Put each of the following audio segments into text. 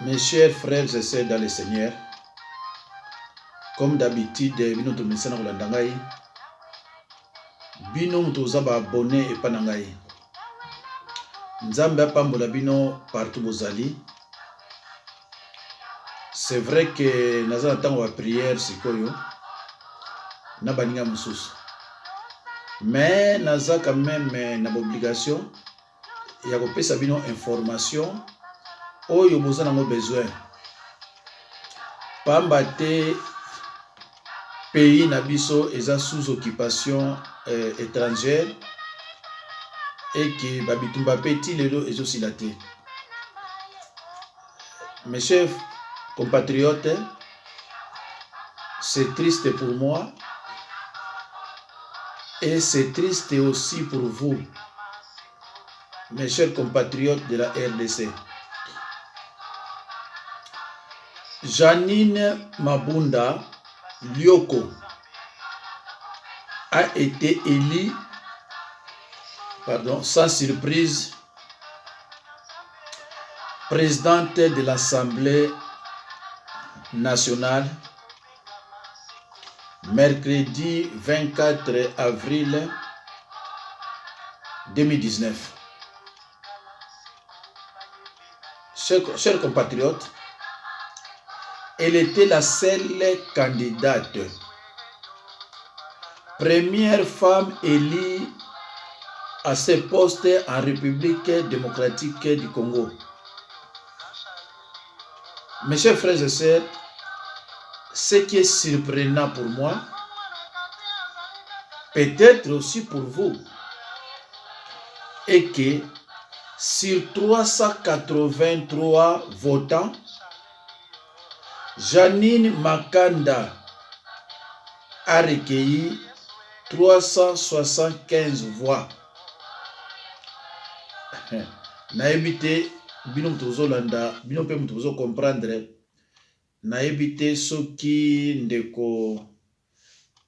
Mes chers frères et sœurs dans le Seigneur, comme d'habitude, bino to misana kolanda ngai, bino mutoza ba abonné et pa na ngai. Nzambe apambola bino partout bozali. C'est vrai que naza na tango ba prière sikoyo na baninga mususu. Mais naza quand même na obligation ya kopesa bino information oyo boza nango besoin. Pamba te pays na biso eza sous occupation étrangère et que babitumba peti lelo ezosila te. Mes chers compatriotes, c'est triste pour moi et c'est triste aussi pour vous, mes chers compatriotes de la RDC. Janine Mabunda Lioko a été élue, sans surprise, présidente de l'Assemblée nationale mercredi 24 avril 2019. Chers compatriotes, elle était la seule candidate, première femme élue à ce poste en République démocratique du Congo. Mes chers frères et sœurs, ce qui est surprenant pour moi, peut-être aussi pour vous, est que sur 383 votants, Janine Makanda a recueilli 375 voix. Nayebi te bino mutozo landa, bino pe mutozo comprendre. Nayebi te soki ndeko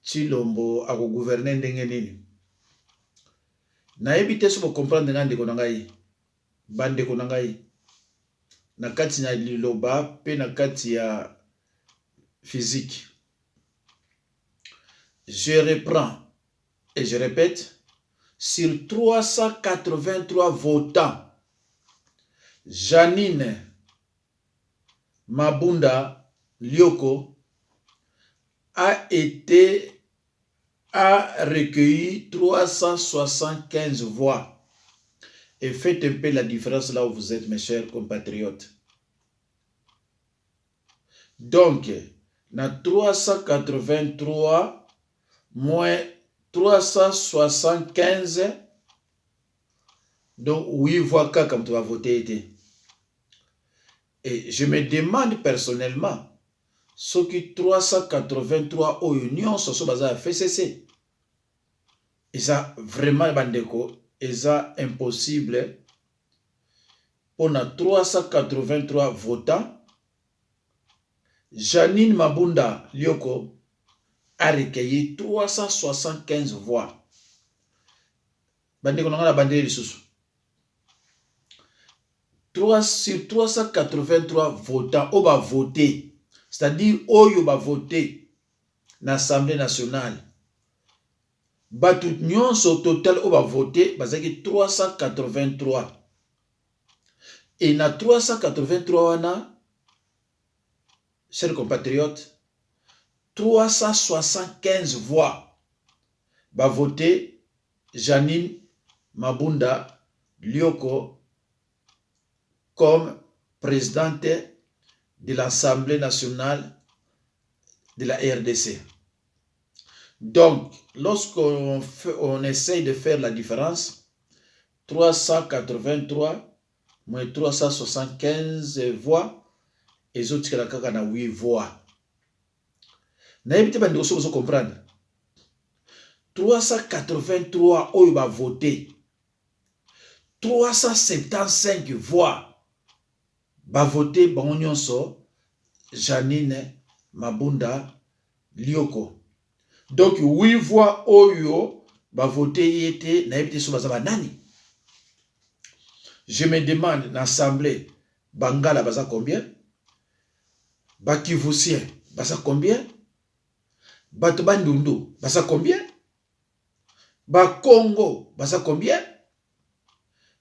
Chilombo ako gouverner ndenge nini. Nayebi te soki comprendre nga ndeko na ngai, bandeko na ngai, na kati na liloba pe na kati ya physique. Je reprends et je répète, sur 383 votants, Janine Mabunda Lioko a recueilli 375 voix. Et faites un peu la différence là où vous êtes, mes chers compatriotes. Donc, na 383 moins 375, donc 8 voix comme tu vas voter. Et je me demande personnellement, ce qui 383 au union sur ce bazar FCC. Et ça vraiment bandeko, et ça impossible pour na 383 votants. Janine Mabunda Lioko a recueilli 375 voix. Bandeko nanga bandé lisusu. Sur 383 votants, on va voter. C'est-à-dire, on va voter dans l'Assemblée nationale. Batout nyon au total, on va voter, parce que 383. Et dans 383, on a, chers compatriotes, 375 voix. Va voter Janine Mabunda Lioko comme présidente de l'Assemblée nationale de la RDC. Donc, lorsqu'on essaye de faire la différence, 383 moins 375 voix, et les autres, il y a 8 voix. Vous pouvez comprendre. 383 où il va voter. 375 voix. Va voter Banyonso, Janine Mabunda Lioko. Donc 8 voix Oyo va voter Yete Naïbite Soubazaba Nani. Je me demande l'Assemblée Bangala baza combien? Bakivusien baza combien? Bato bandundu baza combien? Congo baza combien?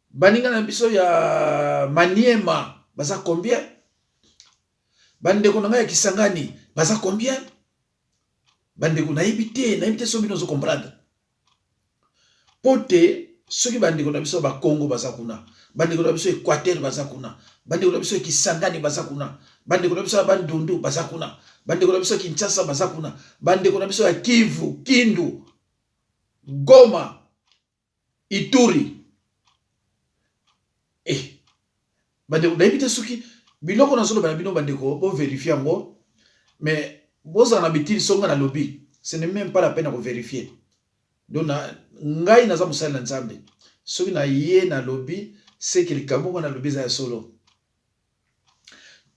Baninga na biso ya Maniema baza combien? Bandeko na ngai ya Kisangani baza combien? Bandeko nayebi te so bino zo comprendre. Pote soki bandeko na biso ba Congo baza kuna, bandeko na biso Équateur baza kuna, bandeko na biso Kisangani baza kuna, bandeko na biso bandundu baza kuna, bandeko na biso Kinshasa baza kuna, bandeko na biso ya Kivu, Kindu, Goma, Ituri. Bandeko nayebi te soki biloko na solo bana bino bandeko po vérifier ngo, mais boza na bitili songa na lobby, ce n'est même pas la peine de vérifier. Donc ngai naza musala na Nzambe. Soki na ye na lobby, c'est que le Cameroun na lobby za solo.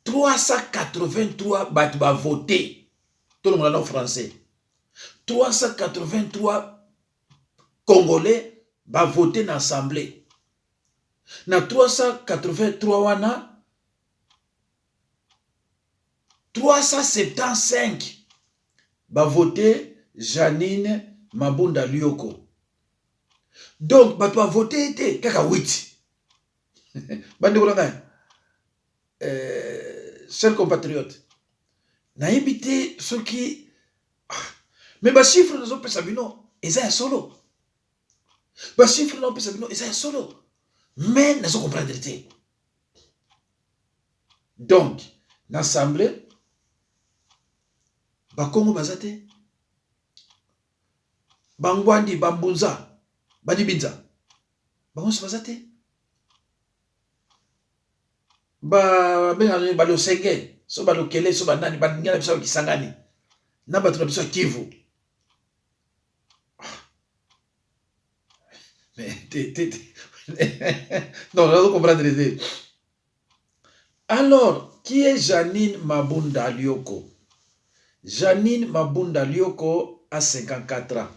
383 bat ba voter. Tout le monde en français. 383 Congolais ba voter dans l'Assemblée. Na 383 wana 375 ba voter Janine Mabunda Lioko. Donc ba voter était kaka 8. Bande kolanga. Chers compatriotes. Na éviter ceux qui mais ba chiffre nous pesa bino eza solo. Ba chiffre nous pesa bino eza solo. Mais nous ne comprenons pas. Donc, l'Assemblée, Bakongo Bazate, Bangwandi, Bambunza, Badibinza, Bangonso Bazate, Balo Senge, so Balo Kele, so Banani, Baningana Biso Kisangani, Nabatu Biso Kivu. Mais, non, on doit comprendre les idées. Alors, qui est Janine Mabunda Lioko? Janine Mabunda Lioko a 54 ans.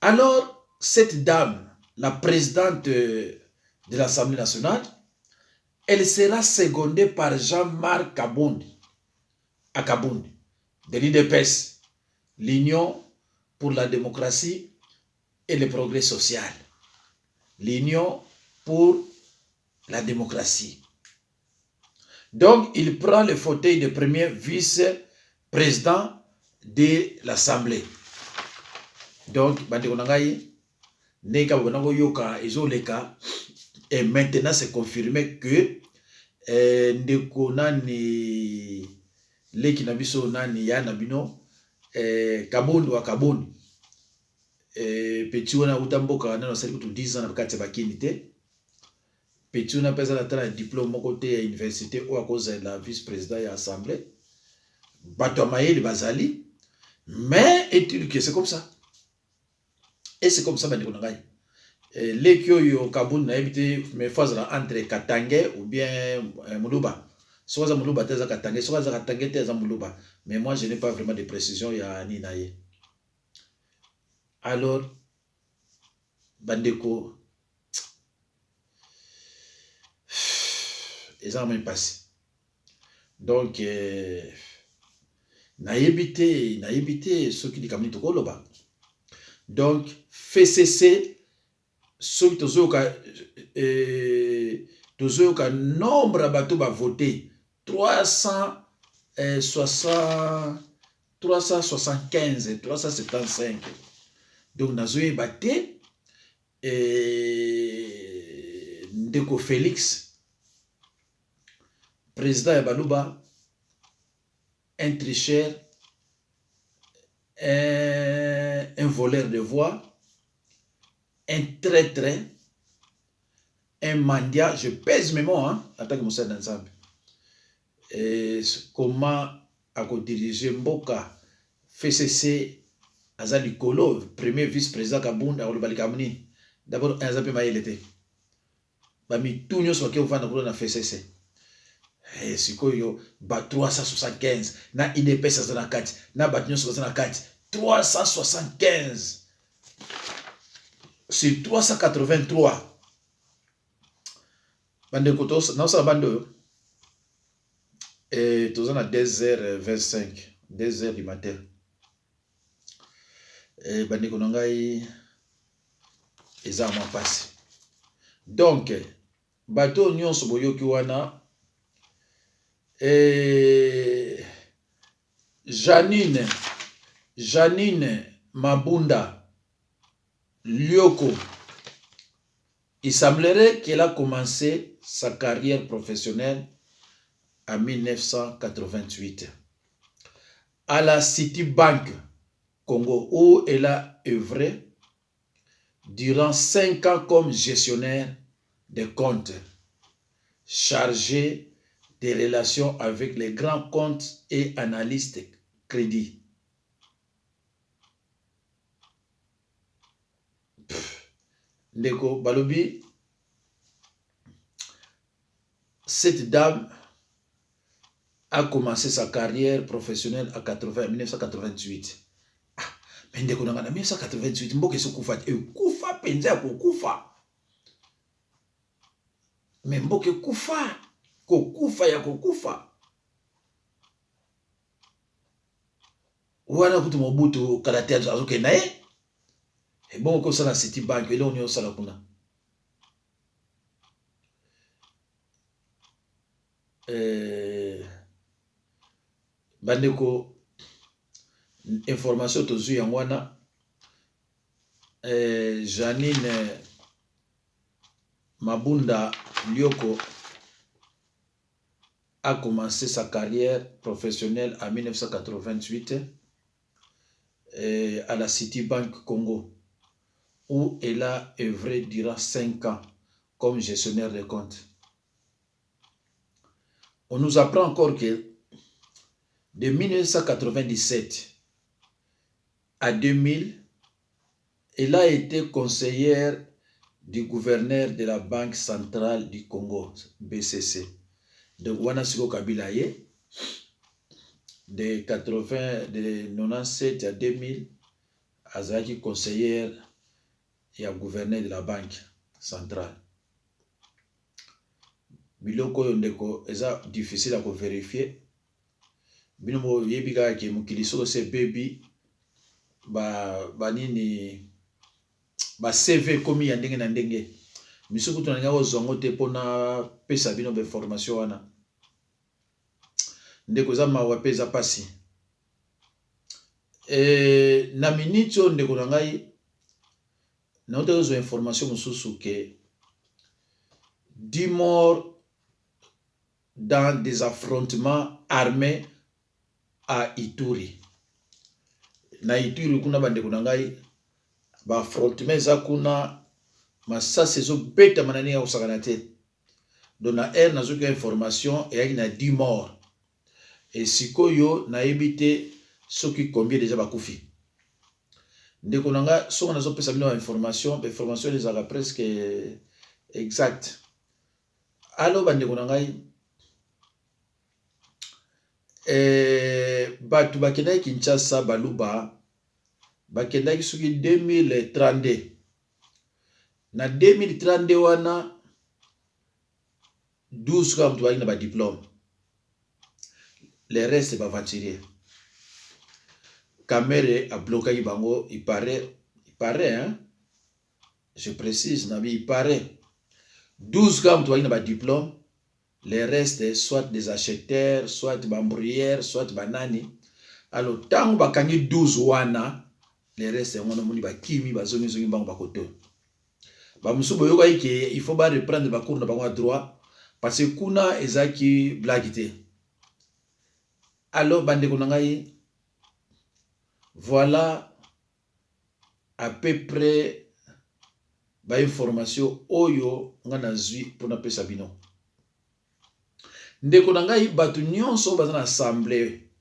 Alors, cette dame, la présidente de l'Assemblée nationale, elle sera secondée par Jean-Marc Kabound, à Kabound, de l'IDPS, l'Union pour la démocratie et le progrès social. L'Union pour la démocratie. Donc, il prend le fauteuil de premier vice-président de l'Assemblée. Donc, et maintenant, c'est confirmé que ndeko nani leki na biso nani ya na bino Kabondo wa Kabondo petit wana utamboka na sali kutu 10 ans na bakati bakini te petit wana pesa na tala diplôme moko te ya université ou à cause de la vice-président ya assemblée bato mayeli bazali mais c'est comme ça et c'est comme ça bandeko ngai leki oyo Kabondo na ebité mais phase entre Katangé ou bien Muluba. Soit za Muluba te za Katangé, soit za Katangé te za Muluba. Mais moi je n'ai pas vraiment de précision ya ni naye. Alors bandeko ils ont même passé. Donc na ebité ceux qui dit kamni to koloba. Donc FCC ceux qui tozoyoka nombre bato ba voté 375. Donc nazoye baté ndeko Félix président ya Baluba, un tricheur, un voleur de voix, un traître, un mendiant, je pèse mes mots, hein, en tant que Moussa Danzambe. Comment à diriger Mboka, FCC, Azali Kolo, premier vice-président Kabunda, Olubalikamouni. D'abord, un zappé maïlete. Bami tout nous soit qui va dans FCC. Et si koyo ba 375 na IDP 64 na batnyo 64 375 sur 383 Bande kotos na ça bande et tous à 2h25 2h du matin et bande konangai eza ma passe donc bateau nyonso boyoki wana et Janine Mabunda Lyoko, il semblerait qu'elle a commencé sa carrière professionnelle en 1988 à la Citibank Congo, où elle a œuvré durant 5 ans comme gestionnaire de comptes, chargé des relations avec les grands comptes et analystes crédit. Ndeko Balobi, cette dame a commencé sa carrière professionnelle en 1988. Mais ndeko nanga na 1988 mboke so kufa kufa penza ko kufa. Mais mboke kufa ko kufa ya ko kufa. Wana kutu Mobutu kalate azoke na ye. Et bon ko sala Citibank ele onyo sala kuna. Bandeko information tozu ya wana Janine Mabunda Lyoko a commencé sa carrière professionnelle en 1988 à la Citibank Congo, où elle a œuvré durant 5 ans comme gestionnaire de comptes. On nous apprend encore que de 1997 à 2000, elle a été conseillère du gouverneur de la Banque centrale du Congo, BCC. Donc, Wanasiko Kabila ye, de 97 à 2000, Azaki conseillère et gouverneur de la Banque centrale. Biloko yondeko, eza difficile à vérifier. Binomo yebika ki mukiliso se baby nini ba CV komi ya ndenge na ndenge. Misuku tunanga ozongo te pona pesa bino be formation wana. Ndeko za mawa pesa pasi. Na minute ndeko na ngai na otezo information mususu ke 10 morts dans des affrontements armés à Ituri. Na Ituri kuna bande kuna ngai ba affrontement za kuna masasi ezo beta manani ya usakana te. Donc na air na zoka information et y a 10 morts. Et sikoyo na ebite soki combien déjà bakufi. Ndeko nanga soko nazo pesa bino information les aga presque exact. Alors bande kuna ngai batu bakendaki Kinshasa baluba bakendaki soki 2032 na 2032 wana 12 comme tu na ba diplôme les restes ba venturier Kamere a bloqué bango il paraît hein je précise nabi il paraît 12 comme tu na ba diplôme. Les restes, soit des acheteurs, soit des bambrouillères, soit des banani. Alors, tant que vous avez 12 wana, les restes, on a mis kimi, bazoni, zoni, bango, bakoto. Bamusubo yoga il faut pas reprendre les cours à droit, parce que kuna ezaki blagité. Alors, bande konangai, voilà à peu près ba information oyo ngana zui pour na pesa bino. Ndeko na ngai batu nyonso baza na assemblée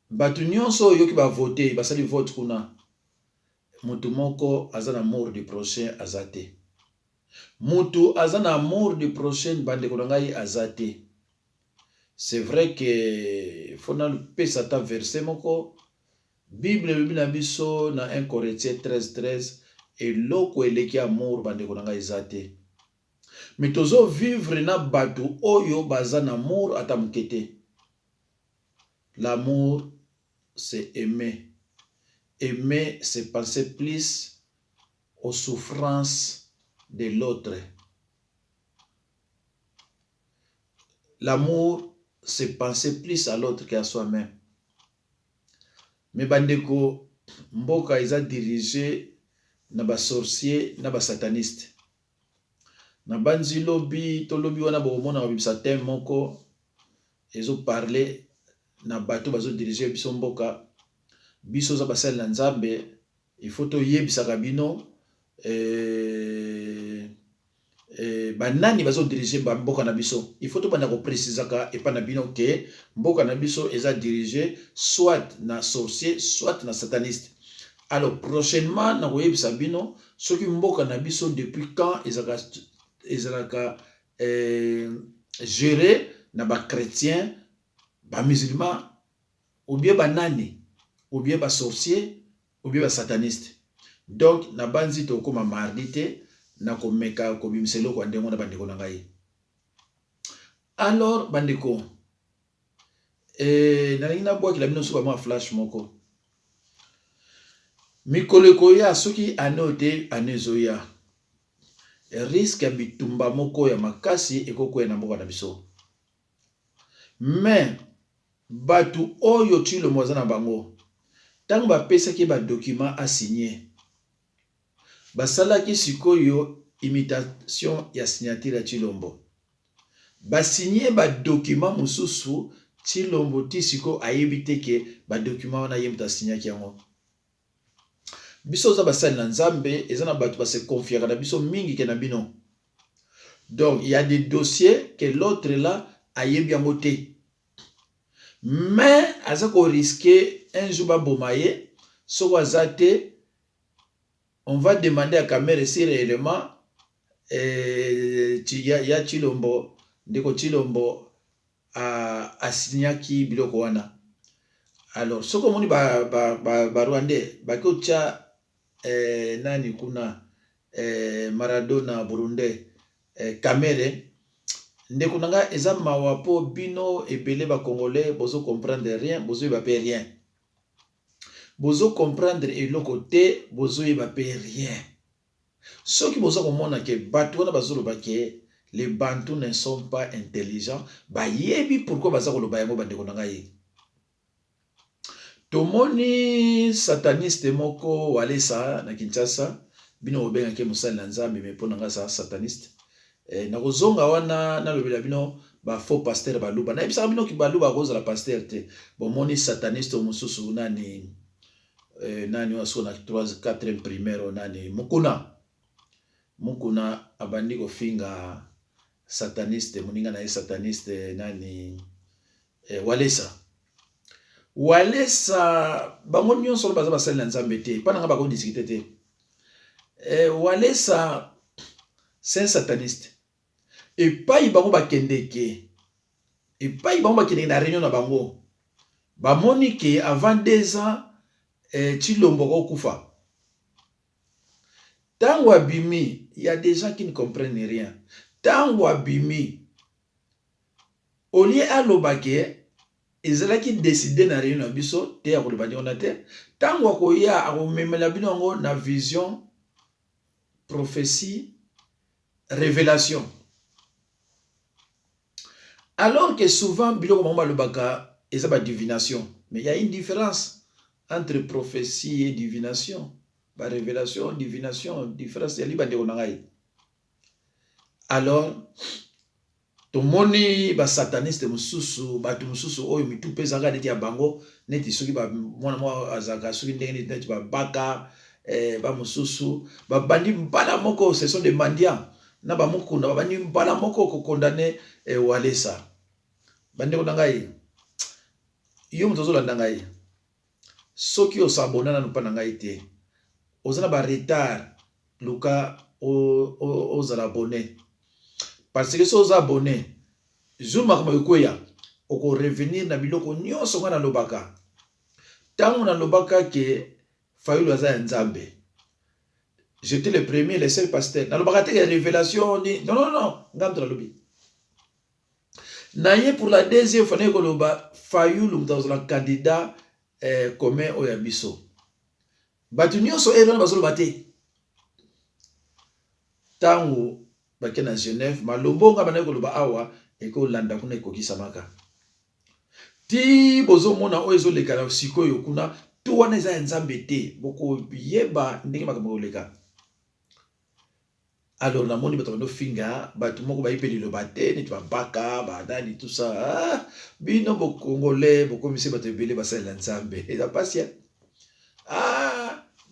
batu nyonso yoki ba voter basali vote kuna mutu moko aza na mort du prochain azate mutu aza na mort du prochain bandeko na ngai azate. C'est vrai que fona pesa ta verset moko Bible bibina biso na 1 Corinthiens 13:13 et loko eleki amour bandeko na ngai azate. Mais tozo vivre na batu oyo baza na amour atamukete. L'amour, c'est aimer. Aimer, c'est penser plus aux souffrances de l'autre. L'amour, c'est penser plus à l'autre qu'à soi-même. Mais bandeko, mboka ils ont dirigé na ba sorcier, na ba sataniste. Na banzi lobby, to lobby wana bo mona ba satem moko, ils ont parlé na bato bazo diriger biso mboka. Biso za basal na nzambe, il faut to yebisaka bino banani bazo diriger ba mboka na biso. Il faut to bana ko précisaka et pas na bino que mboka na biso eza dirigé soit na sorcier, soit na sataniste. Alors prochainement na ko yebisa bino soki mboka na biso depuis quand ezalaka géré na ba chrétien, ba musulman ou bien banani, ou bien ba sorcier, ou bien ba sataniste. Donc na banzi to koma mardi te na ko meka ko bimiselo ko ndengo na bandeko na ngai. Alors bandeko na lingina bwa kila bino suba ma flash moko. Mikolo koya soki anote anezoya. Risque ya bitumba moko ya makasi ekoko na mboka na biso. Mais batu oyo tilo moza na bango. Tango ba pesa ki ba document a signé. Basalaki sikoyo imitation ya signature ya Chilombo. Ba signé ba document mususu Chilombo tisiko ayebite ke ba document wana yemta signaki yango. Biso za basali na nzambe ezana batu ba se confier na biso mingi ke na bino. Donc il y a des dossiers que l'autre là ayebi yango te. Mais azako risquer un jour ba bomaye so azate on va demander à caméra si réellement ya Chilombo ndeko Chilombo a signaki biloko wana. Alors soko moni ba Rwandais ba ko cha nani kuna Maradona Burundais caméra ndeko nanga eza mawapo bino ebele ba Congolais bozo comprendre rien bozo ba pe rien. Bozo comprendre eloko te bozo ba pe rien. Ce qui bozo komona ke batu wana bazolo ba ke les Bantous ne sont pas intelligents, ba yebi pourquoi baza ko loba yango bandeko nanga ye. Tomoni sataniste moko walesa na Kinshasa bino obenga ke musali na nzambe me pona nga sa sataniste. Na kozonga wana na lobela bino ba faux pasteur baluba na ebisa bino ki baluba koza la pasteur te. Bon moni sataniste mususu nani nani waso na 3 4e primaire nani mukuna abandi ko finga sataniste moninga na sataniste nani Walesa bango nyonso baza basali na nzambe te pa nanga bako discuter te. Walesa c'est un sataniste. Et pas y bango bakendeke. Et pas y bango bakendeke na réunion na bango. Ba monike avant 2 ans Chilombo ko kufa. Tango abimi, il y a des gens qui ne comprennent rien. Tango abimi, au lieu à l'obake, ils ont qui décidé na réunion biso te ya ko lobani on a te. Tango ko ya a memela bino na vision, prophétie, révélation. Alors que souvent biloko mamba lobaka eza ba divination, mais il y a une différence entre prophétie et divination. Ba révélation, divination, différence ya libande onangai. Alors tomoni ba sataniste mususu, batu mususu oyo mitu pesa ga neti ya bango, neti soki ba mwana mwa azaka soki ndenge neti ba baka ba mususu, ba bandi mbala moko ce sont des mendiants. Na ba mukunda ba bandi mbala moko ko condamner Walesa. Bande onangai. Yo mutozo landa ngai. Soki osabona na nupa ngai te. Ozana ba retard luka ozala abonné. Parce que si vous abonnez, jour makama yokoya, oko revenir na biloko nyonso nga na lobaka. Tango na lobaka ke fayulu aza ya nzambe. J'étais le premier, le seul pasteur. Dans le bagaté, il y a révélation. Non, non, non. Ngam dans le lobby. Naye pour la deuxième fois, il y a Fayoulou dans le candidat commun au Yabiso. Batu nyonso ero bazolo bate. Tango bakena Genève, malobonga bana ko loba awa eko landa kuna ekokisa maka. Ti bozo mona o ezo lekala sikoyo kuna tu wana eza nzambe te boko yeba ndenge makambo leka. Alors na moni bato no finga batu moko ba ipeli lo bate ni tu baka ba dani tout ça bino bo congolais boko mise bato ebele basala nzambe eza pasia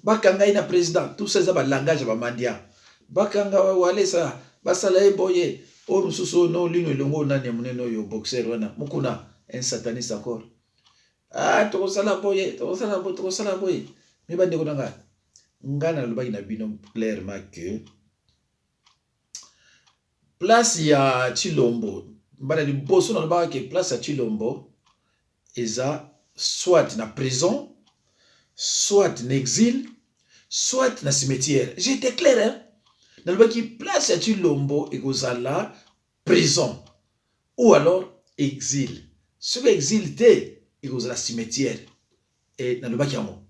bakanga ina président tout ça eza ba langage ba mandia bakanga wale sa basala eboye o mususu no lino longo nani muneno yo boxer wana mukuna un sataniste encore toko sala boye mi bande ko nanga ngana lo na bino clairement que place ya Chilombo mbana liboso na lobaka ke place ya Chilombo eza soit na prison soit na exil soit na cimetière. J'étais clair hein. Na lobaki place ya Chilombo ekozala prison ou alors exil. Ce que exil te ekozala cimetière et na lobaki yango.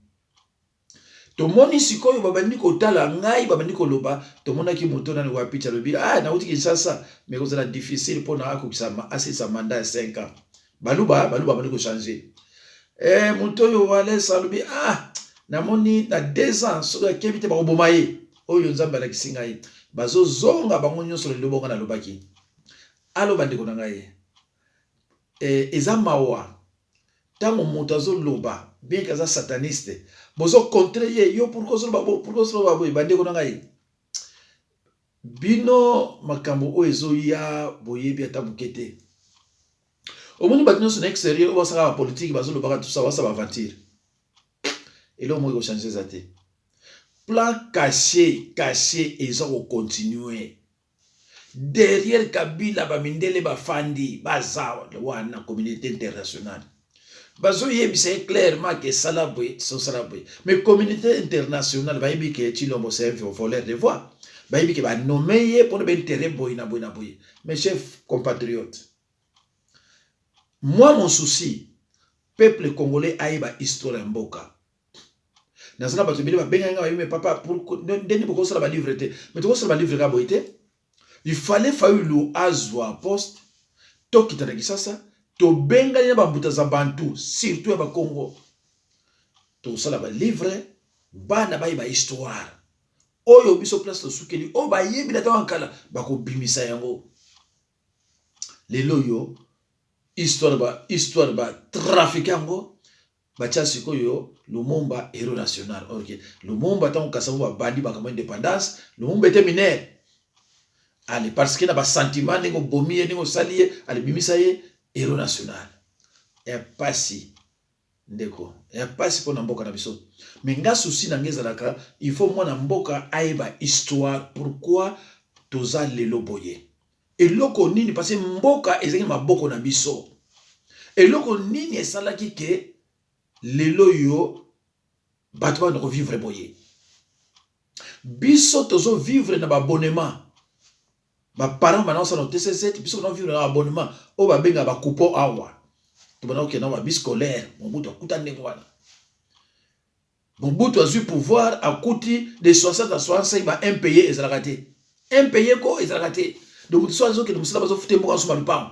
Tomoni sikoyo babandi kotala ngai babandi koloba tomonaki moto nani wa picha lobi na uti Kinshasa mais kozala difficile pona akokisama asisa mandat 5 ans baluba bandi ko changer moto yo wale salobi namoni na 2 ans so kebite ba koboma ye oyo nzamba la kisinga ye bazo zonga bango nyonso le lobonga na lobaki alo bandi ko ngai eza mawa tango moto azo loba bien kaza sataniste bozo contre ye yo pourquoi so babo bande ko ngai bino makambo o ezo ya boyebi ata bukete omoni batino sur extérieur o basaka politique bazo loba tout ça wasa ba aventure et là moi ko changer ça te plan caché ezo ko continuer derrière Kabila ba mindele ba fandi bazawa wana communauté internationale bazo yebisa clairement que Salaboué so Salaboué mais communauté internationale ba yebi que Chilombo c'est un voleur de voix ba yebi que ba nommer pour ne intérêt boy na boy mes chers compatriotes moi mon souci peuple congolais aiba histoire mboka nazana bato bile ba benga nga mais papa pour ndeni boko sala ba livre te mais to sala ba livre ka boyete il fallait Fayoulou azwa poste to kitana kisasa to benga ya bambuta za bantu surtout ya ba Congo to sala ba livre bana ba histoire oyo biso place to sukeli o ba yebi na tawankala ba ko bimisa yango lelo yo histoire ba trafic yango ba chasi ko yo Lumumba héros national. OK, Lumumba tant ka savoir bandi ba comme indépendance, Lumumba était mineur. Allez parce que na ba sentiment ngo bomier ngo salier, allez bimisa ye héros national. Et pas si ndeko, et pas si pour na mboka na biso. Mais nga souci na ngeza laka, il faut moi na mboka aiba histoire pourquoi toza lelo boye. Et loko nini parce que mboka ezenge maboko na biso. Et loko nini esalaki ke lelo yo batwa no vivre boye biso tozo vivre na abonnement ba parents bana sa no TC7 biso no vivre na abonnement o ba benga ba coupon awa to bana okena ba bis scolaire Mobutu akuta ndenge wana Mobutu azu pouvoir akuti de 60 à 65 ba impayé ezalaka te impayé ko ezalaka te donc so azo ke musala bazo fute mboka so malupang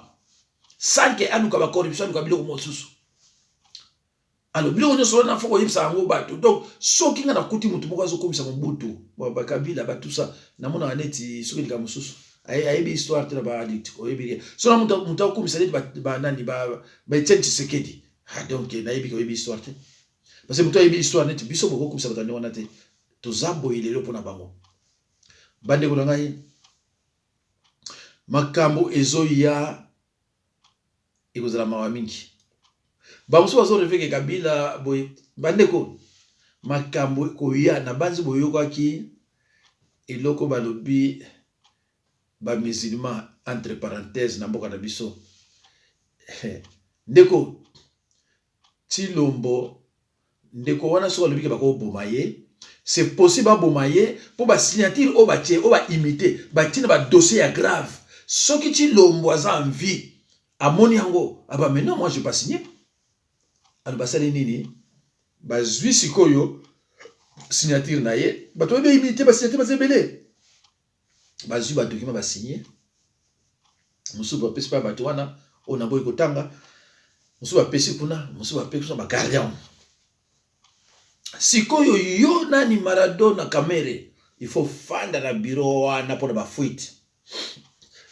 sanke anuka ba corruption anuka biloko mosusu. Alors, bilo nyo so na foko yebisa ngo bato. Donc, soki nga na kuti mutu moko azo komisa Mobutu, ba Kabila ba tout ça, na mona aneti soki lika mususu. Ayebi histoire te na ba addict ko yebi. So na mutu komisa net ba nani ba Etienne Tshisekedi. Donc na yebi ko yebi histoire te. Parce que mutu yebi histoire net biso boko komisa ba tande wana te. To zabo ilelo pona bango. Bande ko ngai makambo ezo ya ekozala mawa mingi. Bamuso bazo reveke Kabila boy bandeko makambo koya na banzi boyoka ki eloko balobi ba musulman entre parenthèses na mboka na biso ndeko Chilombo ndeko wana so balobi ke bako boma ye c'est possible à bomaye pour ba signature au batie au ba imiter batie na ba dossier ya grave ce qui ti lomboisa en vie à moniango ah bah maintenant moi je vais pas signer alors ba sali nini ba zui sikoyo signature na ye ba to be imiter ba signature ba zebele ba zui ba document ba signer musu ba pesi pa ba to wana ona boy kotanga musu ba pesi kuna musu ba pesi ba gardien sikoyo yo nani Maradona Kamere il faut fanda na bureau wana pour ba fuite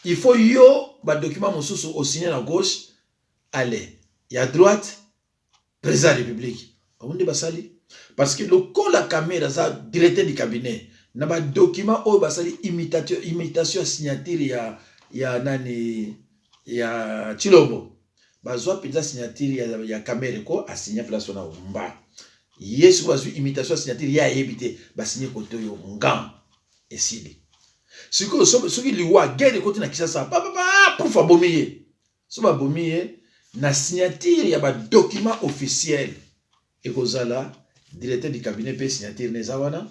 il faut yo ba document mosusu au signer à gauche allez et à droite président de la République onde basali parce que le col la caméra ça directeur du cabinet na ba document o basali imitation signature ya nani ya Chilombo bazwa pizza signature ya Kamere ko a signer place na umba yesu bazwi imitation signature ya ebité ba signer côté yo ngam esili siko soki liwa guerre côté na Kinshasa pour fa bomiye so ba bomiye na signature ya ba document officiel ekozala directeur du cabinet pe signature nezawana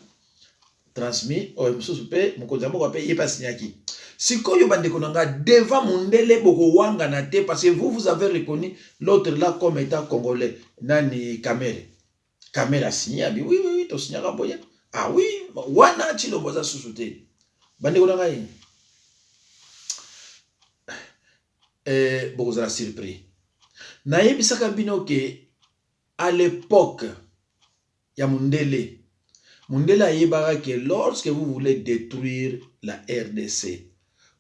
transmis au msusu pe mokonzi moko pe yepa signaki sikoyo bandeko nanga devant mundele boko wanga na te parce que vous avez reconnu l'autre là comme état congolais nani Kamere a signé abi oui to signaka boya ah oui wana Chilombo za susute bandeko nanga yi boko za surpris na yebisaka bino ke à l'époque ya mundele ayebaka que lorsque vous voulez détruire la RDC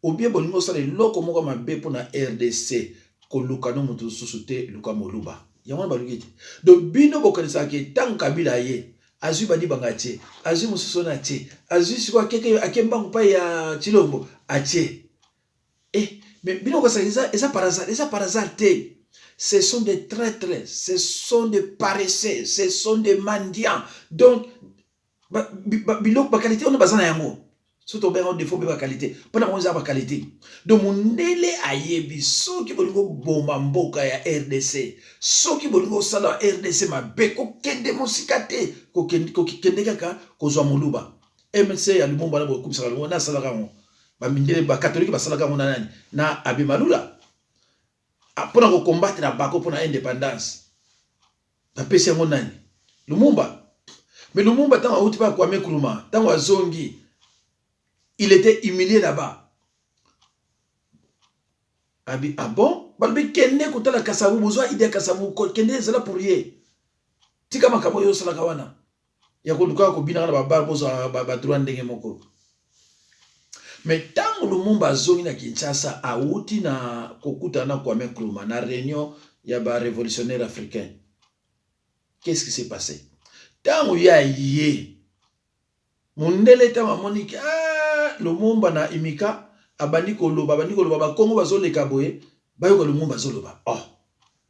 ou bien bolingo sala loko moko mabe pour na RDC koluka no mutu susute luka moluba yango balukiti donc bino bokanisa ke tant Kabila ye azui badi bangatie azui mususu na tie azui sikwa keke akembangu pa ya Chilombo atie mais bino kosalisa eza par hasard te. Ce sont des traîtres, ce sont des paresseux, ce sont des mendiants. Donc bilok ba qualité on bazana yango surtout ben on défaut ba qualité pendant on za ba qualité donc mundele ayebi soki bolingo bomba mboka ya RDC soki bolingo sala RDC mabe ko kende mosikate ko kende kaka ko zwa moluba MNC ya lumumba na bo kumisa na sala ka ba mindele ba catholique ba sala ka nani na abimalula apona ko combattre na bako pour indépendance ba pesi yango nani Lumumba. Mais Lumumba, tant que pas Kwame Nkrumah, tant que Zongi, il était humilié là-bas. Ah bon? Balbi kenne kota la kasavu, besoin idée kasavu, kenne zala pour rien. Tika makamo yo sala kawana. Ya ko luka ko bina na babar bozo ba droit ndenge moko. Mais tant que Lumumba zongi na Kinshasa a uti na kokuta na Kwame Nkrumah na réunion ya ba révolutionnaire africain. Qu'est-ce qui s'est passé? Tango ya ye mundele tama moniki Lumumba na imika abandi koloba ba Kongo bazoleka boye bayoka Lumumba zoloba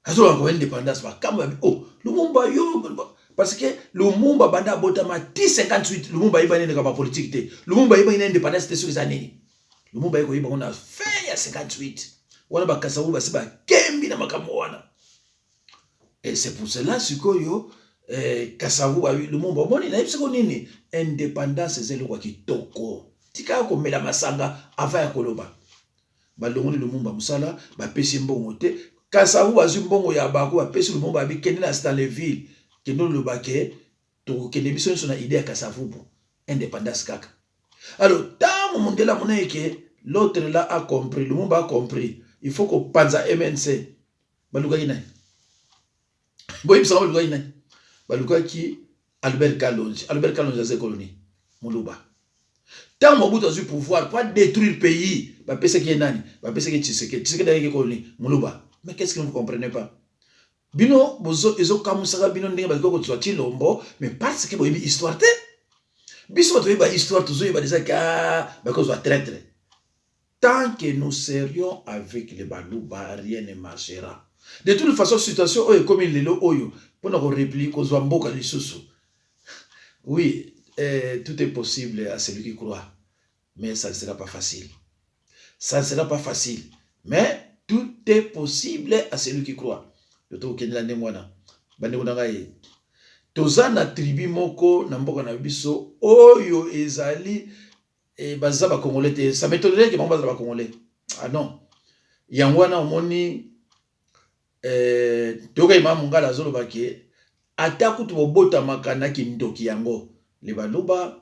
azola ko indépendance ba kamba Lumumba yo parce que Lumumba banda botama 1058 Lumumba iba nene ka ba politique te Lumumba iba ina indépendance te sur les années Lumumba iko iba on a fait ya 58 wana ba kasawu ba siba kembi na makambo wana et c'est pour cela sikoyo Kasavu a eu le monde bon il a eu nini indépendance zelo kwa kitoko tika ko mela masanga avant ya koloba balongoni le mumba musala ba pesi mbongo te Kasavu azu mbongo ya bako ba pesi le mumba bi kende na dans les villes que nous le baké to kende biso na idée ya Kasavu pour indépendance kaka alors tant mondela moneke l'autre là a compris le mumba a compris il faut qu'on panza MNC baluka ina boy bisa baluka ina baluka ki Albert Kalonji a ses colonies Moluba tant Mobutu a eu pouvoir pour détruire le pays ba pesa ki nani ba pesa ki Tshisekedi d'ailleurs colonie Moluba mais qu'est-ce que vous ne comprenez pas bino bozo ezo kamusaka bino ndenge ba ko tswa Chilombo mais parce que boyebi histoire te biso to ba histoire to zo ba déjà ka ba ko zo traître tant que nous serions avec les Baluba rien ne marchera. De toute façon, situation oyo comme il est oyo pour nous répliquer aux mboka lisusu. Oui, tout est possible à celui qui croit, mais ça ne sera pas facile. Ça ne sera pas facile, mais tout est possible à celui qui croit. Le to kenela ndemwana. Bande kunanga ye. toza na tribu moko na mboka na biso oyo ezali baza ba congolais te. Ça m'étonnerait que baza ba congolais. Ah non. Yango wana omoni toka ima mongala azoloba ke ata kutu bobota makana kindoki yango le baloba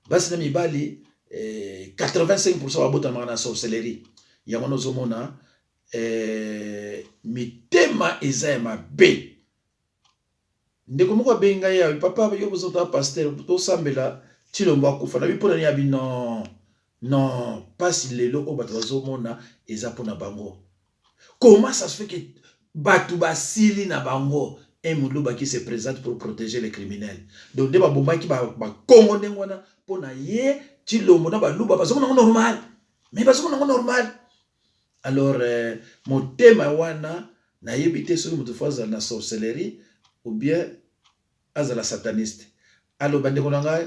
basi na mibali 85% babota makana sorcellerie. Yango nozomona mitema eza ya mabe. Ndeko moko abenga ya papa yo bozota pasteur to sambela Tshilombo akufa na bipona ni abi non pasi lelo o bato bazomona eza pona bango. Comment ça se fait que batu basili na bango un muluba qui se présente pour protéger les criminels. Donc de ba bomba ki ba Congo ndengwana pona ye Tshilombo na baluba bazomona normal. Mais bazomona normal. Alors motema wana na yebite so mutu faza na sorcellerie ou bien azala sataniste. Alors bandeko nanga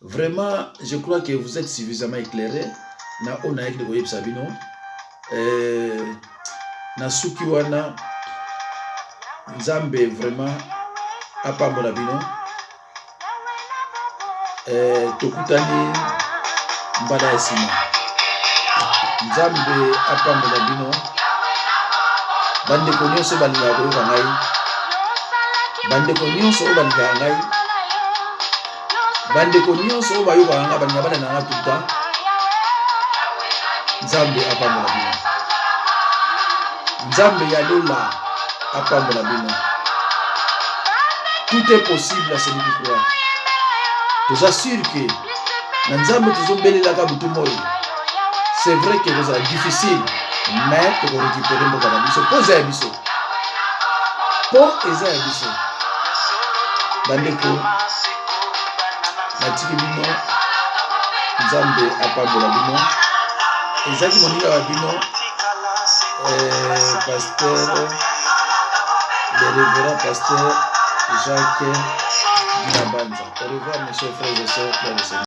vraiment je crois que vous êtes suffisamment éclairé na ona yek de koyeb sabino na suki wana Nzambe vraiment apambola bino tokutani mbala ya sima. Nzambe apambola bino bandeko nyonso balinga koyoka ngai, bandeko nyonso balinga ngai, bandeko nyonso oyo bayoka ngai balinga bana nanga tuta. Nzambe apambola bino, Nzambe ya lola apambola bino. Tout est possible à celui qui croit. Je vous assure que na Nzambe tozobelelaka butu moi. C'est vrai que c'est difficile, mais tu peux récupérer mon cannabis. Pose à biso. Pose à biso. Bandeko. Natiki bino. Nzambe apambola bino. Ezaki moninga wa bino. Pasteur, le révérend pasteur Jacques Dinabanza. Au revoir mes chers frères et sœurs.